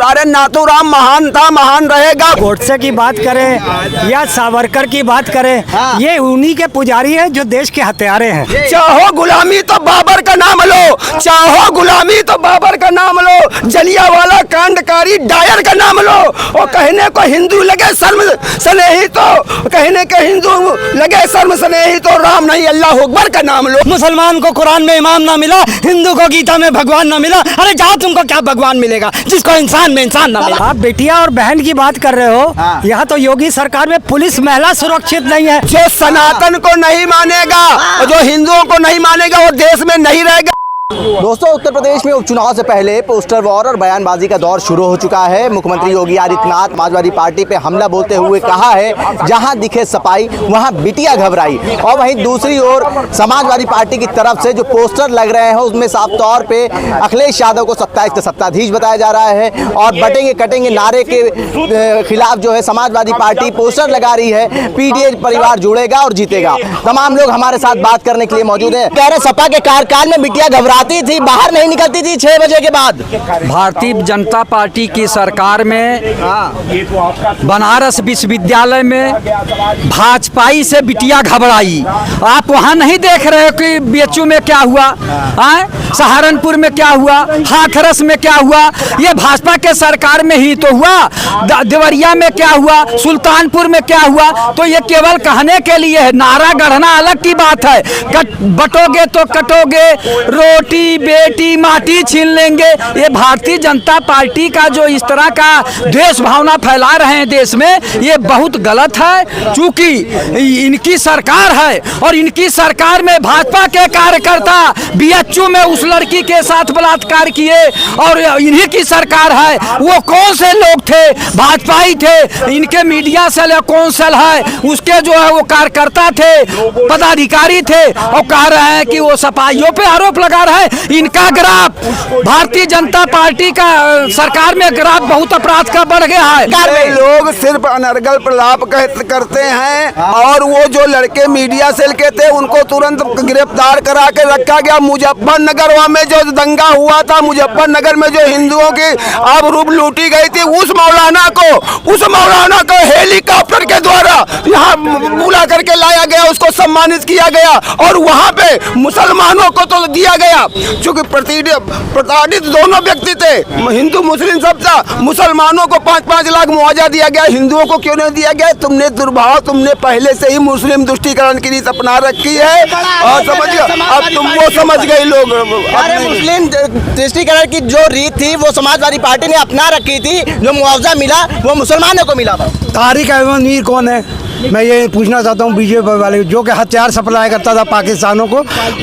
अरे नाथूराम महान था, महान रहेगा। गोडसे की बात करें या सावरकर की बात करें, ये उन्हीं के पुजारी हैं जो देश के हत्यारे हैं। चाहो गुलामी तो बाबर का नाम लो, चाहो गुलामी तो बाबर का नाम लो, जलियांवाला कांडकारी डायर का नाम लो। और कहने को हिंदू लगे शर्म स्नेही तो, कहने के हिंदू लगे शर्म स्नेही तो राम नहीं अल्लाह अकबर का नाम लो। मुसलमान को कुरान में इमाम ना मिला, हिंदू को गीता में भगवान ना मिला, अरे जाओ तुमको क्या भगवान मिलेगा जिसको इंसान में इंसान ना मिला। आप बेटिया और बहन की बात कर रहे हो, यहाँ तो योगी सरकार में पुलिस महिला सुरक्षित नहीं है। जो सनातन को नहीं मानेगा और जो हिंदुओं को नहीं मानेगा वो देश में नहीं रहेगा। दोस्तों, उत्तर प्रदेश में उपचुनाव से पहले पोस्टर वॉर और बयानबाजी का दौर शुरू हो चुका है। मुख्यमंत्री योगी आदित्यनाथ समाजवादी पार्टी पे हमला बोलते हुए कहा है, जहां दिखे सपाई वहां बिटिया घबराई। और वहीं दूसरी ओर समाजवादी पार्टी की तरफ से जो पोस्टर लग रहे हैं उसमें साफ तौर पे अखिलेश यादव को 27 का सत्ताधीश बताया जा रहा है। और बटेंगे कटेंगे नारे के खिलाफ जो है समाजवादी पार्टी पोस्टर लगा रही है, पीडीए परिवार जुड़ेगा और जीतेगा। तमाम लोग हमारे साथ बात करने के लिए मौजूद है। कह रहे सपा के कार्यकाल में बिटिया घबरा थी, बाहर नहीं निकलती थी 6 बजे के बाद। भारतीय जनता पार्टी की सरकार में बनारस विश्वविद्यालय में भाजपाई से बिटिया घबराई। आप वहां नहीं देख रहे हो कि बीएचयू में क्या हुआ, सहारनपुर में क्या हुआ, हाथरस में क्या हुआ, ये भाजपा के सरकार में ही तो हुआ। देवरिया में क्या हुआ, सुल्तानपुर में क्या हुआ। तो ये केवल कहने के लिए है, नारा गढ़ना अलग की बात है। बटोगे तो कटोगे, रोटी बेटी माटी छीन लेंगे। ये भारतीय जनता पार्टी का जो इस तरह का द्वेष भावना फैला रहे हैं देश में, ये बहुत गलत है। चूंकि इनकी सरकार है और इनकी सरकार में भाजपा के कार्यकर्ता बीएचयू में उस लड़की के साथ बलात्कार किए और इन्हीं की सरकार है। वो कौन से लोग थे? भाजपाई थे। इनके मीडिया सेल कौन सेल है, उसके जो है वो कार्यकर्ता थे, पदाधिकारी थे और कह रहे हैं कि वो सपाइयों पे आरोप लगा रहे हैं। इनका ग्राफ, भारतीय जनता पार्टी का सरकार में ग्राफ बहुत अपराध का बढ़ गया है। लोग सिर्फ अनर्गल प्रलाप करते हैं और वो जो लड़के मीडिया सेल के थे उनको तुरंत गिरफ्तार करा के रखा गया। मुजफ्फरनगर में जो दंगा हुआ था, मुजफ्फरनगर में जो हिंदुओं की आबरूब लूटी गई थी, उस मौलाना को हेलीकॉप्टर के द्वारा यहाँ बुला करके लाया गया, उसको सम्मानित किया गया और वहाँ पे मुसलमानों को तो दिया गया, क्योंकि प्रताड़ित दोनों व्यक्ति थे, हिंदू मुस्लिम सब था। मुसलमानों को 5-5 लाख मुआवजा दिया गया, हिंदुओं को क्यों नहीं दिया गया? तुमने दुर्भाव, तुमने पहले से ही मुस्लिम तुष्टीकरण की रीत अपना रखी है और समझ अब तुम वो समझ गए लोग। अरे मुस्लिम तुष्टीकरण की जो रीत थी वो समाजवादी पार्टी ने अपना रखी थी, जो मुआवजा मिला वो मुसलमानों को मिला। तारिक अहमद मीर कौन है? मैं ये पूछना चाहता हूँ बीजेपी वाले, जो कि हथियार सप्लाई करता था पाकिस्तानों को,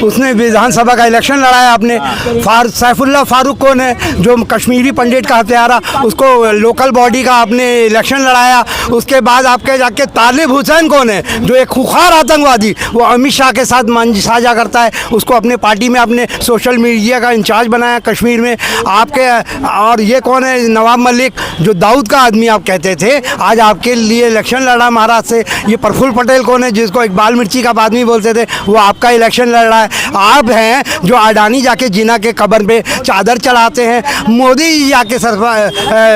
उसने विधानसभा का इलेक्शन लड़ाया आपने। सैफुल्लाह फारूक कौन है, जो कश्मीरी पंडित का हत्यारा, उसको लोकल बॉडी का आपने इलेक्शन लड़ाया। उसके बाद आपके जाके तालिब हुसैन कौन है, जो एक खुखार आतंकवादी, वो अमित शाह के साथ मंच साझा करता है, उसको अपने पार्टी में अपने सोशल मीडिया का इंचार्ज बनाया कश्मीर में आपके। और ये कौन है, नवाब मलिक, जो दाऊद का आदमी आप कहते थे, आज आपके लिए इलेक्शन लड़ा महाराष्ट्र से। ये प्रफुल्ल पटेल कौन है, जिसको इकबाल मिर्ची का आदमी बोलते थे, वो आपका इलेक्शन लड़ रहा है। आप हैं जो अडानी जाके जिना के कब्र पे चादर चढ़ाते हैं, मोदी जी जाके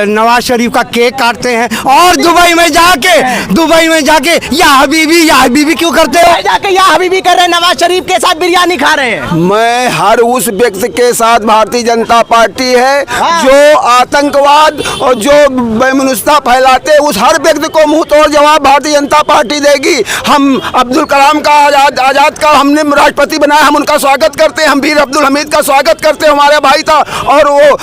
नवाज शरीफ का केक काटते हैं और दुबई में जाके या हबीबी क्यों करते हो? जाके या हबीबी कर रहे हैं, नवाज शरीफ के साथ बिरयानी खा रहे हैं। मैं हर उस व्यक्ति के साथ भारतीय जनता पार्टी है जो आतंकवाद और जो बेमनुष्यता फैलाते हैं, उस हर व्यक्ति को मुंह तोड़ जवाब भारतीय जनता पार्टी देगी। हम अब्दुल कलाम का आजाद का हमने राष्ट्रपति बनाया, हम उनका स्वागत करते हैं। हम वीर अब्दुल हमीद का स्वागत करते हैं, हमारा भाई था। और वो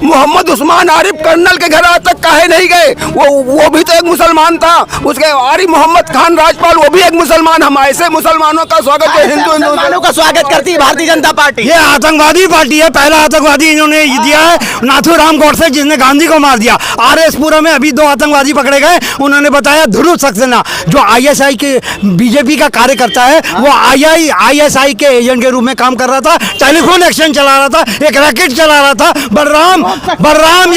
मोहम्मद उस्मान आरिफ कर्नल के घर आज तक काहे नहीं गए? वो भी तो एक मुसलमान था। उसके आरिफ मोहम्मद खान राजपाल, वो भी एक मुसलमान। हम ऐसे मुसलमानों का स्वागत, हिंदुओं का स्वागत करती है भारतीय जनता पार्टी। ये आतंकवादी पार्टी है, पहला आतंकवादी इन्होंने दिया है नाथूराम गोडसे, जिसने गांधी को मार दिया। RS पुरम में अभी 2 आतंकवादी पकड़े गए, उन्होंने बताया ध्रुव सक्सेना जो ISI के बीजेपी का कार्यकर्ता है, वो ISI के एजेंट के रूप में काम कर रहा था, टेलीफोन एक्सचेंज चला रहा था, एक रैकेट चला रहा था। बलराम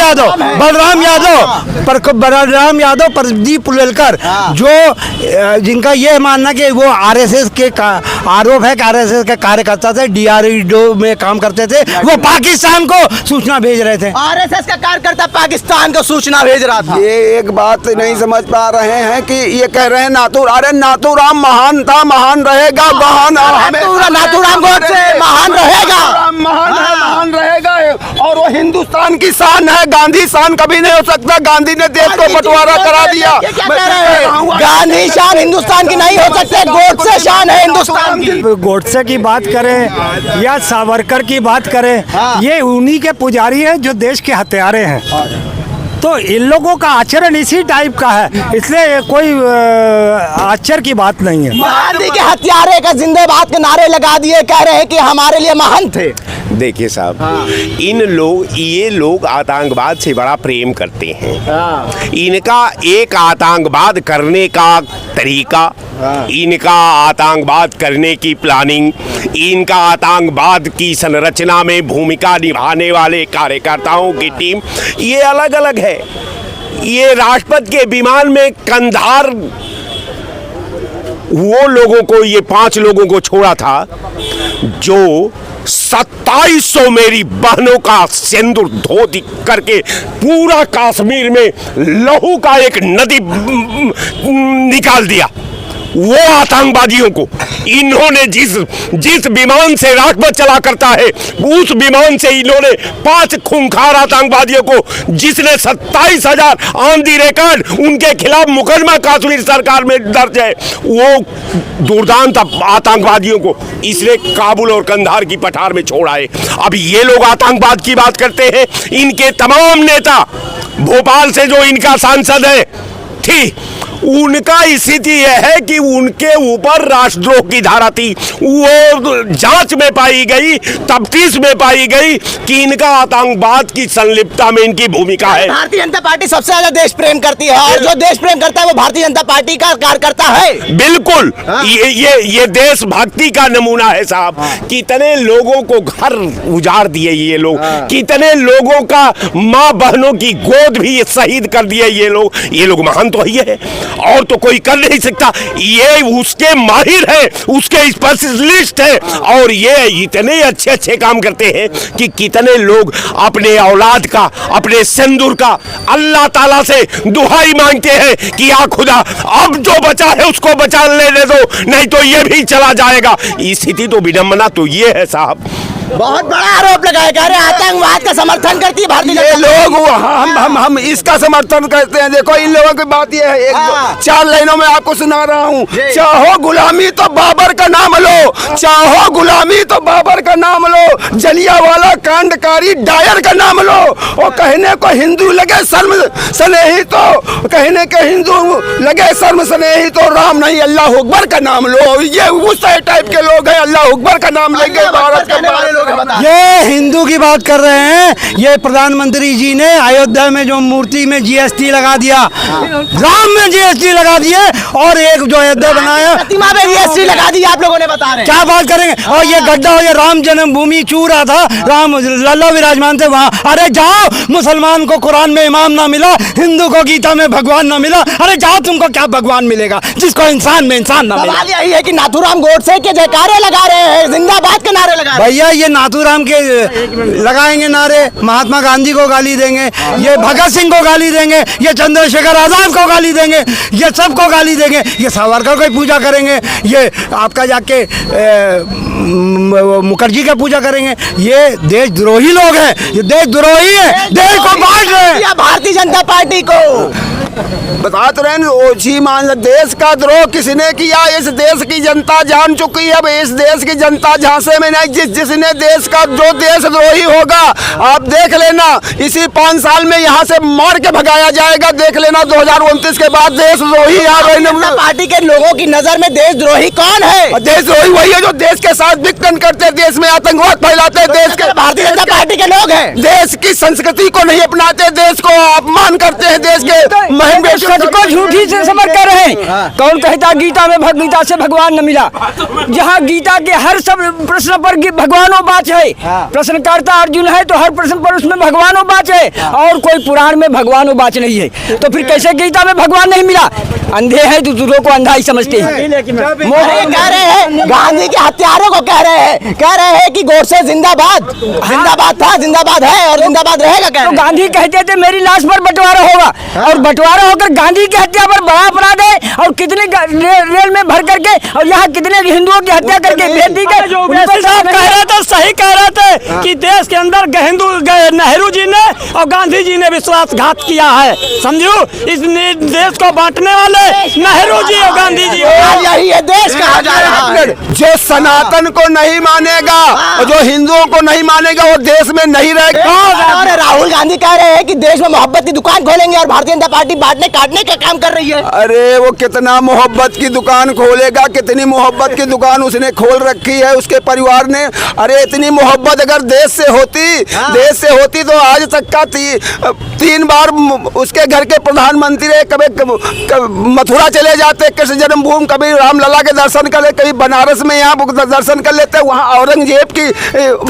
यादव, प्रदीप पुलेलकर, जो जिनका ये मानना कि वो RSS के आरोप है कि RSS के कार्यकर्ता थे, DRDO में काम करते थे, वो पाकिस्तान को सूचना भेज रहे थे। RSS का कार्यकर्ता पाकिस्तान को सूचना भेज रहा था। ये एक बात नहीं समझ पा रहे हैं कि ये कह रहे हैं नाथूराम महान था, महान रहेगा, नाथूराम गोडसे महान रहेगा, महान रहेगा, और वो हिंदुस्तान की शान है। गांधी शान कभी नहीं हो सकता। गांधी ने देश को बंटवारा करा दिया। गांधी शान हिंदुस्तान की नहीं हो सकते, गोडसे शान है हिंदुस्तान की। गोडसे की बात करें या सावरकर की बात करें, ये उन्हीं के पुजारी हैं जो देश के हत्यारे हैं। तो इन लोगों का आचरण इसी टाइप का है, इसलिए कोई आश्चर्य की बात नहीं है। गांधी के हत्यारे का जिंदाबाद के नारे लगा दिए, कह रहे हैं कि हमारे लिए महान थे। देखिए साहब, ये लोग आतंकवाद से बड़ा प्रेम करते हैं। इनका एक आतंकवाद करने का तरीका, इनका आतंकवाद करने की प्लानिंग, इनका आतंकवाद की संरचना में भूमिका निभाने वाले कार्यकर्ताओं की टीम, ये अलग अलग है। ये राष्ट्रपति के विमान में कंधार वो लोगों को, ये 5 लोगों को छोड़ा था जो 2700 मेरी बहनों का सिंदूर धो करके पूरा कश्मीर में लहू का एक नदी निकाल दिया। वो आतंकवादियों को इन्होंने जिस विमान से राष्ट्रपति चला करता है, उस विमान से इन्होंने 5 खूंखार आतंकवादियों को, जिसने 27,000 ऑन दी रिकॉर्ड उनके खिलाफ मुकदमा कश्मीर सरकार में दर्ज है, वो दुर्दांत आतंकवादियों को इसलिए काबुल और कंधार की पठार में छोड़ा है। अब ये लोग आतंकवाद की बात करते हैं। इनके तमाम नेता, भोपाल से जो इनका सांसद है थी, उनका स्थिति यह है कि उनके ऊपर राष्ट्रद्रोह की धारा थी। वो जांच में पाई गई, तफ्तीश में पाई गई कि इनका आतंकवाद की संलिप्तता में इनकी भूमिका है। भारतीय जनता पार्टी सबसे ज्यादा देश प्रेम करती है, और जो देश प्रेम करता है वो भारतीय जनता पार्टी का कार्यकर्ता है। बिल्कुल, ये देशभक्ति का नमूना है साहब। कितने लोगों को घर उजाड़ दिए ये लोग, कितने लोगों का माँ बहनों की गोद भी शहीद कर दिए ये लोग महान तो ही है, और तो कोई कर नहीं सकता। ये उसके माहिर है, उसके स्पेशलिस्ट है, और ये इतने अच्छे काम करते हैं कि कितने लोग अपने औलाद का, अपने सिंदूर का अल्लाह ताला से दुहाई मांगते हैं कि या खुदा अब जो बचा है उसको बचा लेने दो, नहीं तो ये भी चला जाएगा। स्थिति तो विडंबना तो ये है साहब। बहुत बड़ा आरोप लगाया जा रहा है, आतंकवाद का समर्थन करती है भारतीय ये लोग, हम इसका समर्थन करते हैं। देखो इन लोगों की बात ये है, 4 लाइनों में आपको सुना रहा हूँ। चाहो गुलामी तो बाबर का नाम लो, चाहो गुलामी तो बाबर का नाम लो, जलियांवाला कांडकारी डायर का नाम लो, और कहने को हिंदू लगे शर्म स्नेही तो, कहने के हिंदू लगे शर्म स्नेही तो राम नहीं अल्लाह अकबर का नाम लो। ये उस टाइप के लोग हैं, अल्लाह अकबर का नाम लेंगे भारत के। ये हिंदू की बात कर रहे हैं। ये प्रधानमंत्री जी ने अयोध्या में जो मूर्ति में GST लगा दिया, राम में GST लगा दिए, और एक जो अयोध्या बनाया प्रतिमा में GST लगा दी, आप लोगों ने बता रहे हैं। क्या बात करेंगे। और ये गड्ढा, ये राम जन्मभूमि चू रहा था, राम लल्ला विराजमान थे वहाँ। अरे जाओ, मुसलमान को कुरान में इमाम ना मिला, हिंदू को गीता में भगवान ना मिला, अरे जाओ, तुमको क्या भगवान मिलेगा जिसको इंसान में इंसान ना मिला। यही है कि नाथूराम गोडसे के जयकारे लगा रहे हैं, जिंदाबाद के नारे लगा रहे हैं। भैया ये नाथूराम के लगाएंगे नारे, महात्मा गांधी को गाली देंगे, ये भगत सिंह को गाली देंगे, ये चंद्रशेखर आजाद को गाली देंगे, ये सबको गाली देंगे, ये सावरकर को पूजा करेंगे, ये आपका जाके मुखर्जी का पूजा करेंगे। ये देशद्रोही लोग हैं, ये देशद्रोही है, देश को बांट रहे हैं भारतीय जनता पार्टी को। बता तो रहे ओछी मान, देश का द्रोह किसने किया? इस देश की जनता जान चुकी है। अब इस देश की जनता झांसे में नहीं, जिसने देश का, जो देशद्रोही होगा, आप देख लेना इसी 5 साल में यहाँ से मार के भगाया जाएगा। देख लेना 2029 के बाद देशद्रोही पार्टी के लोगों की नजर में देशद्रोही कौन है? देशद्रोही वही है जो देश के साथ विघटन करते हैं, देश में आतंकवाद फैलाते हैं, देश के भारतीय जनता पार्टी के लोग हैं। देश की संस्कृति को नहीं अपनाते, देश को अपमान करते हैं, देश के बहन बेटी सच को झूठी से समझ कर रहे हैं। कौन कहता गीता में गीता से भगवान न मिला? जहाँ गीता के हर सब प्रश्न पर भगवानों बात है, प्रश्नकर्ता अर्जुन है तो हर प्रश्न पर उसमें भगवानों बात है, और कोई पुराण में भगवानों बात नहीं है। तो फिर कैसे गीता में भगवान नहीं मिला? अंधे हैं तो दूसरों को अंधा ही समझते हैं। कह रहे हैं गांधी के हत्यारों को कह रहे हैं कि गोडसे जिंदाबाद, जिंदाबाद था, जिंदाबाद है और जिंदाबाद रहेगा। तो गांधी कहते थे मेरी लाश पर बंटवारा होगा, और बंटवारा होकर गांधी की हत्या पर बड़ा अपराध है। और कितने रेल में भर करके और यहाँ कितने हिंदुओं की हत्या करके भेज दी गई। कह रहे थे, सही कह रहे थे कि देश के अंदर नेहरू जी ने और गांधी जी ने विश्वासघात किया है। समझो, इस देश को बांटने वाले नेहरू जी और गांधी जी। यही है देश कहा जा रहा है। जो सनातन को नहीं मानेगा और जो हिंदुओं को नहीं मानेगा वो देश में नहीं रहेगा। और राहुल गांधी कह रहे हैं कि देश में मोहब्बत की दुकान खोलेंगे और भारतीय जनता पार्टी बांटने काटने का काम कर रही है। अरे वो कितना मोहब्बत की दुकान खोलेगा, कितनी मोहब्बत की दुकान उसने खोल रखी है उसके परिवार ने। अरे इतनी मोहब्बत अगर देश से होती तो आज तक का 3 बार उसके घर के प्रधानमंत्री रहे। कभी मथुरा चले जाते कृष्ण जन्मभूमि, कभी रामलला के दर्शन कर ले, कभी बनारस में यहाँ दर्शन कर लेते, वहाँ औरंगजेब की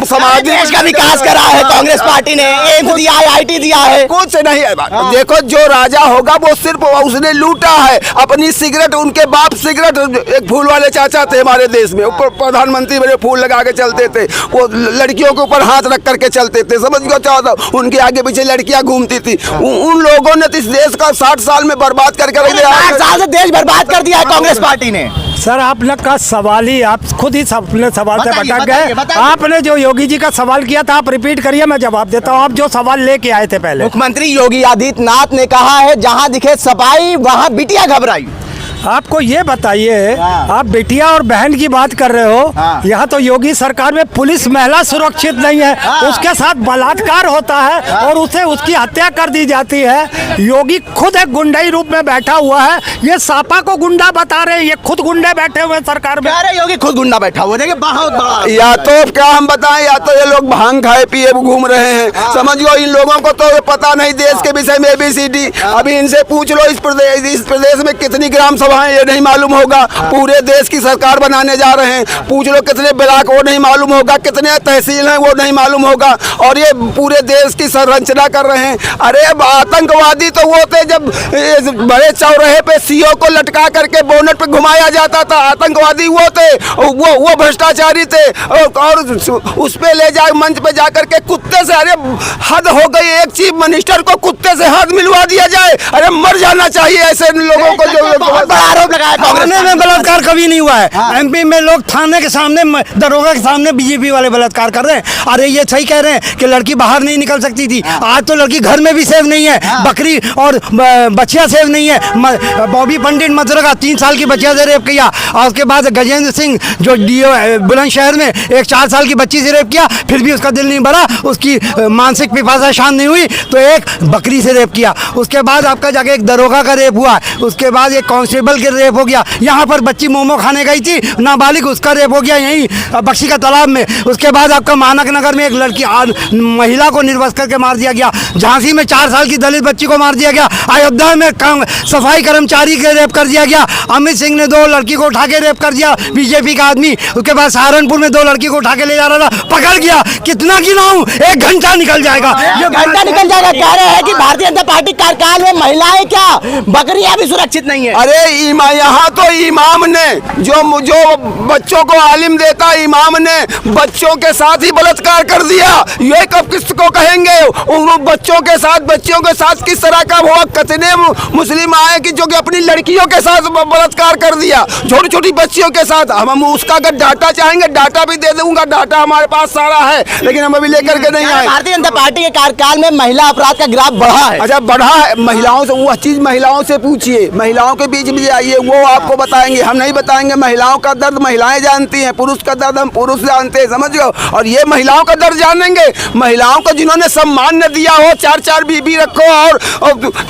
समाधि। देश का विकास करा है कांग्रेस पार्टी ने, एम्स दिया है, IIT दिया है, कुछ नहीं है। देखो जो राजा होगा वो सिर्फ उसने लूटा है अपनी सिगरेट। उनके बाप सिगरेट, एक फूल वाले चाचा थे हमारे देश में, ऊपर प्रधानमंत्री बड़े फूल लगा के चलते थे, वो लड़कियों के ऊपर हाथ रख करके चलते थे, समझ गए चाहता, उनके आगे पीछे लड़कियां घूमती थी। उन लोगों ने इस देश का 60 साल में बर्बाद करके रख दिया। 60 साल से देश बर्बाद कर दिया है कांग्रेस पार्टी ने। सर आप लोग का सवाल ही, आप खुद ही अपने सवाल से भटक गए। आपने जो योगी जी का सवाल किया था आप रिपीट करिए, मैं जवाब देता हूँ। आप जो सवाल लेके आए थे पहले। मुख्यमंत्री योगी आदित्यनाथ ने कहा है जहां दिखे सफाई वहां बिटिया घबराई। आपको ये बताइए, आप बेटिया और बहन की बात कर रहे हो, यहाँ तो योगी सरकार में पुलिस महिला सुरक्षित नहीं है, उसके साथ बलात्कार होता है और उसे उसकी हत्या कर दी जाती है। योगी खुद एक गुंडाई रूप में बैठा हुआ है, ये सापा को गुंडा बता रहे हैं, ये खुद गुंडे बैठे हुए सरकार में। अरे योगी खुद गुंडा बैठा हुआ, देखिए बहुत बड़ा। या तो क्या हम बताएं, या तो ये लोग भांग खाए पिए घूम रहे हैं, समझ लो। इन लोगों को तो पता नहीं देश के विषय में ABCD। अभी इनसे पूछ लो इस प्रदेश में कितनी ग्राम ये नहीं मालूम होगा। पूरे देश की सरकार बनाने जा रहे हैं, पूछ लो कितने ब्लॉक वो नहीं मालूम होगा, कितने तहसील हैं वो नहीं मालूम होगा, और ये पूरे देश की संरचना कर रहे हैं। अरे आतंकवादी तो वो थे जब बड़े चौराहे पे CO को लटका करके बोनट पे घुमाया जाता था, आतंकवादी वो थे, वो भ्रष्टाचारी थे। और उस पे ले जाए मंच पे जा करके कुत्ते से, अरे हद हो गई, एक चीफ मिनिस्टर को कुत्ते से हाथ मिलवा दिया जाए। अरे मर जाना चाहिए ऐसे लोगों को जो आरोप लगाया। कांग्रेस में बलात्कार कभी नहीं हुआ है। MP में लोग थाने के सामने, दरोगा के सामने BJP वाले बलात्कार कर रहे हैं। अरे ये सही कह रहे हैं कि लड़की बाहर नहीं निकल सकती थी, आज तो लड़की घर में भी सेफ नहीं है, बकरी और बच्चियां सेफ नहीं है। बॉबी पंडित मथुरा का 3 साल की बच्चिया से रेप किया, और उसके बाद गजेंद्र सिंह जो DO बुलंदशहर में एक 4 साल की बच्ची से रेप किया, फिर भी उसका दिल नहीं भरा, उसकी मानसिक पिपासा शांत नहीं हुई तो एक बकरी से रेप किया। उसके बाद आपका जाके एक दरोगा का रेप हुआ, उसके बाद एक कांस्टेबल के रेप हो गया। यहाँ पर बच्ची मोमो खाने गई थी नाबालिग, उसका रेप हो गया यहीं बख्शी का तालाब में। उसके बाद आपका मानक नगर में एक लड़की महिला को निर्वस्त्र करके मार दिया गया। झांसी में 4 साल की दलित बच्ची को मार दिया गया। अयोध्या में सफाई कर्मचारी के रेप कर दिया गया। अमित सिंह ने 2 लड़की को उठा के रेप कर दिया, BJP का आदमी। उसके बाद सहारनपुर में 2 लड़की को उठा के ले जा रहा था, पकड़ गया। कितना गिनाऊं, 1 घंटा निकल जाएगा, ये घंटा निकल जाएगा। कह रहे हैं कि भारतीय जनता पार्टी कार्यकाल में महिलाएं क्या बकरियां भी सुरक्षित नहीं है। अरे यहाँ तो इमाम ने जो बच्चों को आलिम देता, इमाम ने बच्चों के साथ ही बलात्कार कर दिया। ये कब किसको कहेंगे? उन बच्चों के साथ किस तरह का हुआ? कितने मुस्लिम आए कि जो कि अपनी लड़कियों के साथ बलात्कार कर दिया, छोटी छोटी बच्चियों के साथ। हम उसका अगर डाटा चाहेंगे डाटा भी दे दूंगा, डाटा हमारे पास सारा है, लेकिन हम अभी लेकर के नहीं आए। भारतीय जनता पार्टी के कार्यकाल में महिला अपराध का ग्राफ बढ़ा है। अच्छा, बढ़ा है। महिलाओं से वह चीज महिलाओं से पूछिए, महिलाओं के बीच में आइए, वो आपको बताएंगे, हम नहीं बताएंगे। महिलाओं का दर्द महिलाएं जानती हैं, पुरुष का दर्द हम पुरुष जानते हैं, समझ लो। और ये महिलाओं का दर्द जानेंगे, महिलाओं को जिन्होंने सम्मान न दिया हो, 4-4 बीबी रखो और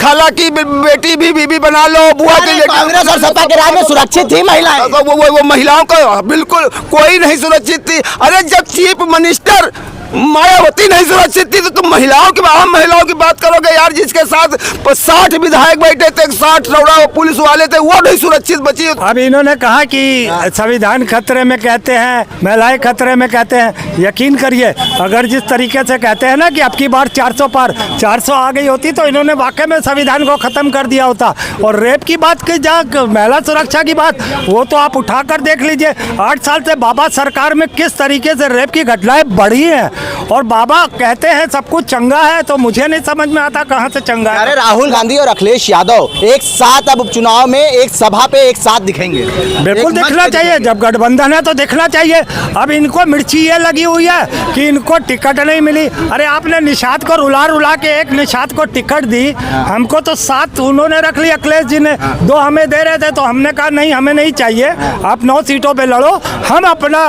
खाला की बेटी भी बीबी बना लो, बुआ की। कांग्रेस और सपा के राज में सुरक्षित थी महिलाएं? वो महिलाओं का बिल्कुल कोई नहीं सुरक्षित थी। अरे जब चीफ मिनिस्टर मायावती नहीं सुरक्षित थी तो तुम महिलाओं की आम महिलाओं की बात करोगे यार, जिसके साथ 60 विधायक बैठे थे, 60 रौड़ा पुलिस वाले थे, वो नहीं सुरक्षित बची। अब इन्होंने कहा कि संविधान खतरे में कहते हैं, महिलाएं खतरे में कहते हैं। यकीन करिए, अगर जिस तरीके से कहते हैं ना कि अब की बार 400 पार 400 आ गई होती तो इन्होंने वाकई में संविधान को खत्म कर दिया होता। और रेप की बात की जहाँ महिला सुरक्षा की बात, वो तो आप उठाकर देख लीजिए। 8 साल से बाबा सरकार में किस तरीके से रेप की घटनाएं बढ़ी हैं, और बाबा कहते हैं सब कुछ चंगा है, तो मुझे नहीं समझ में आता कहाँ से चंगा है। अरे राहुल गांधी और अखिलेश यादव एक साथ अब उपचुनाव में एक सभा पे एक साथ दिखेंगे। बिल्कुल दिखना चाहिए, जब गठबंधन है तो दिखना चाहिए। अब इनको मिर्ची ये लगी हुई है कि इनको टिकट नहीं मिली। अरे आपने निषाद को रुला के एक निषाद को टिकट दी, हमको तो 7 उन्होंने रख ली, अखिलेश जी ने 2 हमें दे रहे थे, तो हमने कहा नहीं हमें नहीं चाहिए, आप 9 सीटों पे लड़ो, हम अपना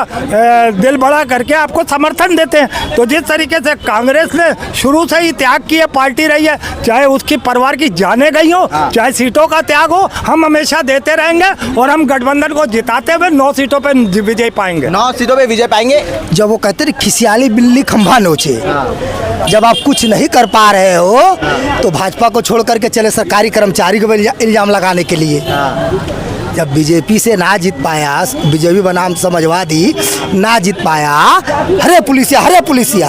दिल बड़ा करके आपको समर्थन देते हैं। तो जिस तरीके से कांग्रेस ने शुरू से ही त्याग किए पार्टी रही है, चाहे उसकी परिवार की जाने गई हो, चाहे सीटों का त्याग हो, हम हमेशा देते रहेंगे और हम गठबंधन को जिताते हुए 9 सीटों पे विजय पाएंगे। 9 सीटों पे विजय पाएंगे। जब वो कहते हैं खिसियाली बिल्ली खंभा नोचे, जब आप कुछ नहीं कर पा रहे हो तो भाजपा को छोड़ करके चले सरकारी कर्मचारी को इल्जाम लगाने के लिए। जब बीजेपी से ना जीत पाया, बीजेपी बनाम समाजवादी ना जीत पाया, हरे पुलिसिया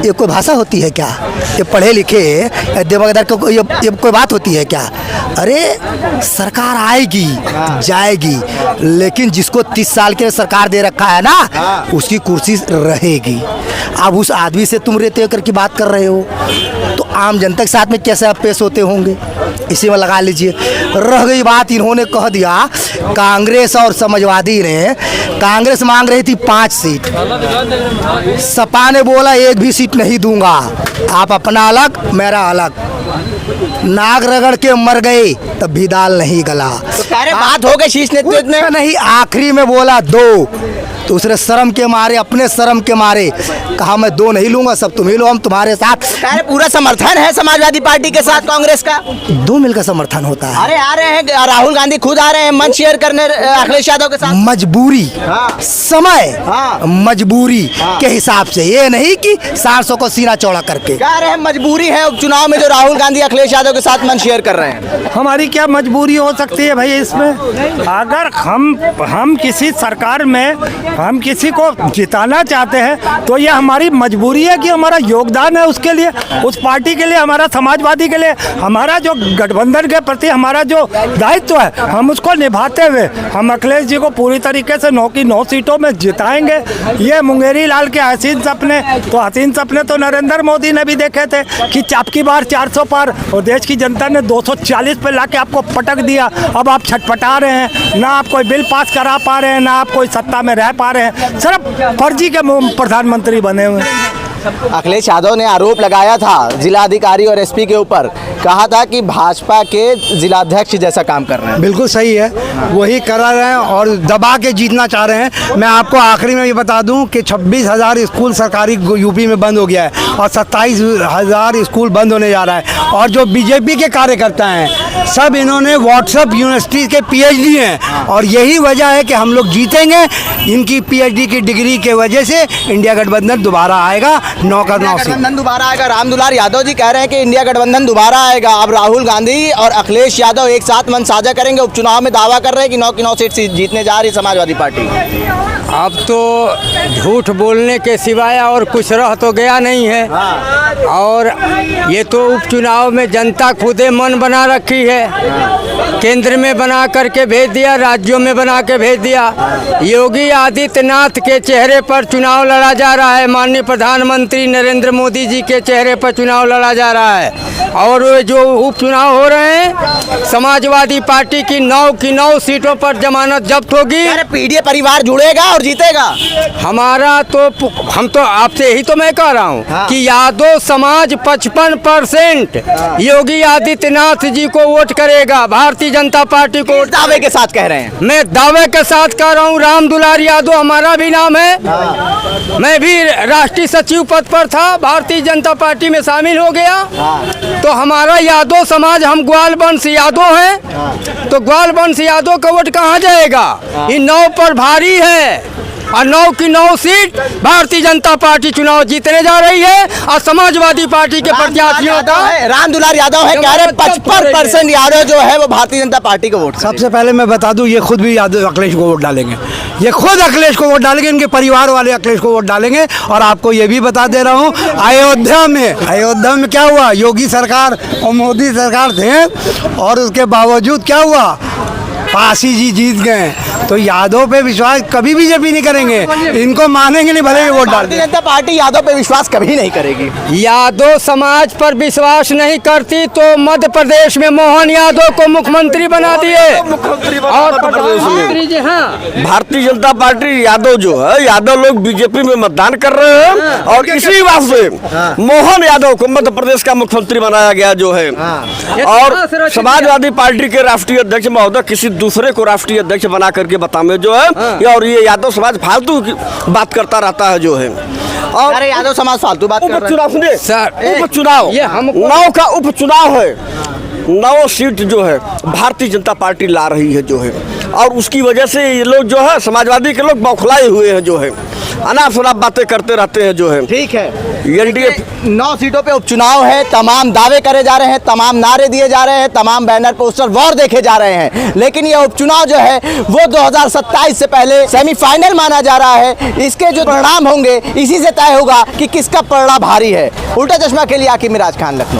ये कोई भाषा होती है क्या? ये पढ़े लिखे देवगदर को ये कोई बात होती है क्या? अरे सरकार आएगी जाएगी, लेकिन जिसको 30 साल के लिए सरकार दे रखा है ना, उसकी कुर्सी रहेगी। अब उस आदमी से तुम रेते होकर की बात कर रहे हो, तो आम जनता के साथ में कैसे आप पेश होते होंगे, इसी में लगा लीजिए। रह गई बात, इन्होंने कह दिया कांग्रेस और समाजवादी ने, कांग्रेस मांग रही थी 5 सीट, सपा ने बोला 1 भी सीट नहीं दूंगा, आप अपना अलग मेरा अलग, नाक रगड़ के मर गए तब भी दाल नहीं गला। तो कह रहे बात हो गई शीर्ष नेतृत्व में नहीं, आखिरी में बोला 2, तो उसने शर्म के मारे, अपने शर्म के मारे कहा मैं 2 नहीं लूंगा, सब तुम ही लो, हम तुम्हारे साथ। कह रहे पूरा समर्थन है समाजवादी पार्टी के साथ कांग्रेस का, 2 मिलकर समर्थन होता है। अरे आ रहे हैं राहुल गांधी खुद आ रहे हैं मंच शेयर करने अखिलेश यादव के साथ। मजबूरी, समय, मजबूरी के हिसाब से, ये नहीं कि 400 को सीना चौड़ा करके। कह रहे हैं मजबूरी है उपचुनाव में जो राहुल गांधी अखिलेश यादव के साथ मंच शेयर कर रहे हैं। हमारी क्या मजबूरी हो सकती है भाई इसमें? अगर हम किसी सरकार में हम किसी को जिताना चाहते हैं तो ये हमारी मजबूरी है कि हमारा योगदान है उसके लिए, उस पार्टी के लिए, हमारा समाजवादी के लिए, हमारा जो गठबंधन के प्रति हमारा जो दायित्व है हम उसको निभाते हुए हम अखिलेश जी को पूरी तरीके से 9 की 9 सीटों में जिताएंगे। ये मुंगेरी लाल के हसीन सपने तो नरेंद्र मोदी ने भी देखे थे कि आपकी बार 400 पार, और देश की जनता ने 240 पे लाके आपको पटक दिया। अब आप छटपटा रहे हैं, ना आप कोई बिल पास करा पा रहे हैं, ना आप कोई सत्ता में रह पा रहे हैं, सिर्फ फर्जी के प्रधानमंत्री बने हुए हैं। अखिलेश यादव ने आरोप लगाया था जिलाधिकारी और एसपी के ऊपर, कहा था कि भाजपा के जिलाध्यक्ष जैसा काम कर रहे हैं। बिल्कुल सही है, वही करा रहे हैं और दबा के जीतना चाह रहे हैं। मैं आपको आखिरी में ये बता दूं कि 26,000 स्कूल सरकारी यूपी में बंद हो गया है और 27,000 स्कूल बंद होने जा रहा है। और जो बीजेपी के कार्यकर्ता हैं सब इन्होंने व्हाट्सएप यूनिवर्सिटी के PhD हैं, और यही वजह है कि हम लोग जीतेंगे। इनकी PhD की डिग्री के वजह से इंडिया गठबंधन दोबारा आएगा, 9 का 9 सीट गठबंधन दोबारा आएगा। रामदुलार यादव जी कह रहे हैं कि इंडिया गठबंधन दोबारा आएगा। अब राहुल गांधी और अखिलेश यादव एक साथ मन साझा करेंगे, उपचुनाव में दावा कर रहे हैं कि 9 की 9 सीट जीतने जा रही समाजवादी पार्टी। अब तो झूठ बोलने के सिवाय और कुछ रह तो गया नहीं है। और ये तो उपचुनाव में जनता खुदे मन बना रखी है, केंद्र में बना करके भेज दिया, राज्यों में बना के भेज दिया। योगी आदित्यनाथ के चेहरे पर चुनाव लड़ा जा रहा है, माननीय प्रधानमंत्री नरेंद्र मोदी जी के चेहरे पर चुनाव लड़ा जा रहा है। और जो उपचुनाव हो रहे हैं समाजवादी पार्टी की 9 की 9 सीटों पर जमानत जब्त होगी। पीडीए परिवार जुड़ेगा और जीतेगा। हमारा तो हम तो आपसे यही तो मैं कह रहा हूँ कि यादव समाज 55% योगी आदित्यनाथ जी को वोट करेगा, भारतीय जनता पार्टी को। दावे के साथ कह रहे हैं? मैं दावे के साथ कह रहा हूँ। रामदुलार यादव हमारा भी नाम है, मैं भी राष्ट्रीय सचिव पद पर था, भारतीय जनता पार्टी में शामिल हो गया। तो हमारा यादव समाज, हम ग्वाल वंश यादव हैं, तो ग्वाल वंश यादव का वोट कहाँ जाएगा? इन 9 पर भारी है। और 9 की 9 सीट भारतीय जनता पार्टी चुनाव जीतने जा रही है। और समाजवादी पार्टी के प्रत्याशियों का राम दुलार यादव है, कह रहे 55% यादव जो है वो भारतीय जनता पार्टी को वोट। सबसे पहले मैं बता दूं, ये खुद भी यादव अखिलेश को वोट डालेंगे, ये खुद अखिलेश को वोट डालेंगे, इनके परिवार वाले अखिलेश को वोट डालेंगे। और आपको ये भी बता दे रहा हूँ, अयोध्या में क्या हुआ, योगी सरकार और मोदी सरकार थे और उसके बावजूद क्या हुआ, पासी जी जीत गए। तो यादव पे विश्वास कभी बीजेपी नहीं करेंगे, इनको मानेंगे नहीं, भले ही वोट डाल भारतीय जनता पार्टी यादव पे विश्वास कभी नहीं करेगी। यादव समाज पर विश्वास नहीं करती तो मध्य प्रदेश में मोहन यादव को मुख्यमंत्री बना दिए। और प्रधानमंत्री जी, हाँ, भारतीय जनता पार्टी यादव जो है, यादव लोग बीजेपी में मतदान कर रहे हैं और इसी वास्ते मोहन यादव को मध्य प्रदेश का मुख्यमंत्री बनाया गया जो है। और समाजवादी पार्टी के राष्ट्रीय अध्यक्ष महोदय किसी दूसरे को राष्ट्रीय अध्यक्ष बना करके बताने जो है, और ये यादव समाज फालतू की बात करता रहता है जो है। और अरे यादव समाज फालतू बात कर रहे हैं। उपचुनाव सुनिए सर, उपचुनाव ये हमको 9 का उपचुनाव है, 9 सीट जो है भारतीय जनता पार्टी ला रही है जो है। और उसकी वजह से ये लोग जो है, समाजवादी के लोग बौखलाए हुए हैं जो है, अनाप शनाप बातें करते रहते हैं जो है। ठीक है, एनडीए 9 सीटों पे उपचुनाव है, तमाम दावे करे जा रहे हैं, तमाम नारे दिए जा रहे हैं, तमाम बैनर पोस्टर वॉर देखे जा रहे हैं, लेकिन ये उपचुनाव जो है वो 2027 से पहले सेमीफाइनल माना जा रहा है। इसके जो परिणाम होंगे इसी से तय होगा कि किसका पलड़ा भारी है। उल्टा चश्मा के लिए आकिब मिराज खान, लखनऊ।